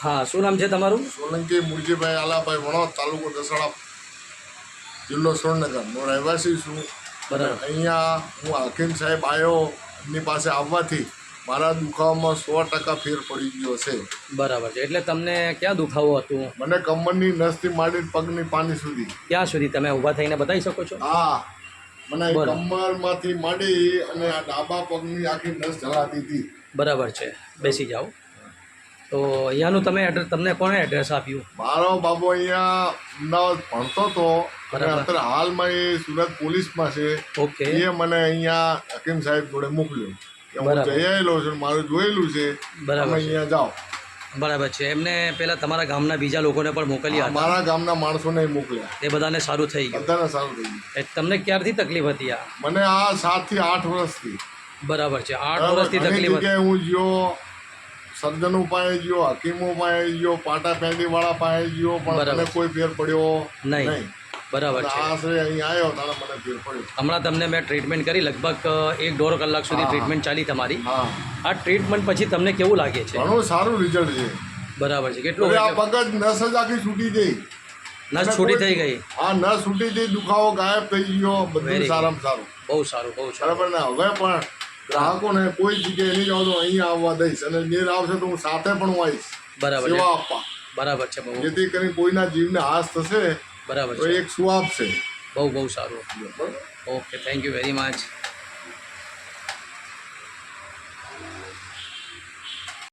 હા, શું નામ છે તમારું? સોલંકી મુરજીભાઈ આલાભાઈ વણોદ, તાલુકો દસાડા, જિલ્લો સુરેન્દ્રનગર. હું રહેવાસી છું. બરાબર. અહીંયા હું હાકીમ સાહેબ આવ્યો, એમની પાસે આવવાથી મારા દુખાવામાં 100% ફેર પડી ગયો છે. બરાબર છે. એટલે તમને ક્યાં દુખાવો હતું? મને કમરની નસથી માંડીને પગની પાની સુધી. ક્યાં સુધી તમે ઊભા થઈને બતાવી શકો છો? હા, મને બરાબર. કમરમાંથી માંડી અને આ ડાબા પગની આખી નસ જલાતી હતી. બરાબર છે, બેસી જાઓ. તો અહીંયાનું તમને કોણે એડ્રેસ આપ્યું? મારો બાબુ અહીંયા અમદાવાદ ભણતો હતો અને બરાબર. અત્યારે હાલમાં એ સુરત પોલીસમાં છે. ઓકે. એ મને અહીંયા હકીમ સાહેબ જોડે મોકલ્યો કે હું બરાબર. જઈ આવેલો છું, મારું જોયેલું છે, બરાબર તમે છે. અહીંયા જાઓ. બરાબર છે. એમને પહેલાં તમારા ગામના બીજા લોકોને પણ મોકલ્યા હતા? મારા ગામના માણસોને મોકલ્યા, એ બધાને સારું થઈ ગયું? બધાને સારું થઈ ગયું. એ તમને ક્યારથી તકલીફ હતી આ? મને આ 7 થી 8 વર્ષથી. બરાબર છે. 8 વર્ષથી ઘણી તકલીફ હતી. જગ્યાએ હું ગયો, સર્જનો પાસે ગયો, હકીમો પાસે ગયો, પાટા પેંડીવાળા પાસે ગયો, પણ બરાબર. મને કોઈ ફેર પડ્યો નહીં. નહીં. બરાબર અને છે. આશરે અહીંયા આવ્યો ત્યારે મને ફેર પડ્યો. હમણાં તમને મેં ટ્રીટમેન્ટ કરી, લગભગ 1-1.5 કલાક સુધી હા. ટ્રીટમેન્ટ ચાલી તમારી. હા, આ ટ્રીટમેન્ટ પછી તમને કેવું લાગે છે? ઘણું સારું રિઝલ્ટ છે. બરાબર છે. કેટલું? હવે આ પગ જ નસ જ આખી છૂટી ગઈ. નસ છૂટી થઈ ગઈ? હા, નસ છૂટી ગઈ, દુખાવો ગાયબ થઈ ગયો, Very બધું good. સારામાં સારું. બહુ સારું, બહુ સારું. બરાબર ને? હવે પણ ગ્રાહકોને કોઈ જગ્યાએ નહીં જાવ તો અહીંયા આવવા દઈશ, અને નીર આવશે તો હું સાથે પણ હું આવીશ બરાબર સેવા છે. આપવા, બરાબર છે. બહુ જેથી કરીને કોઈના જીવને હાસ થશે બરાબર તો છે. એક સુઆપ છે. બહુ સારું. બરાબર. Okay, thank you very much.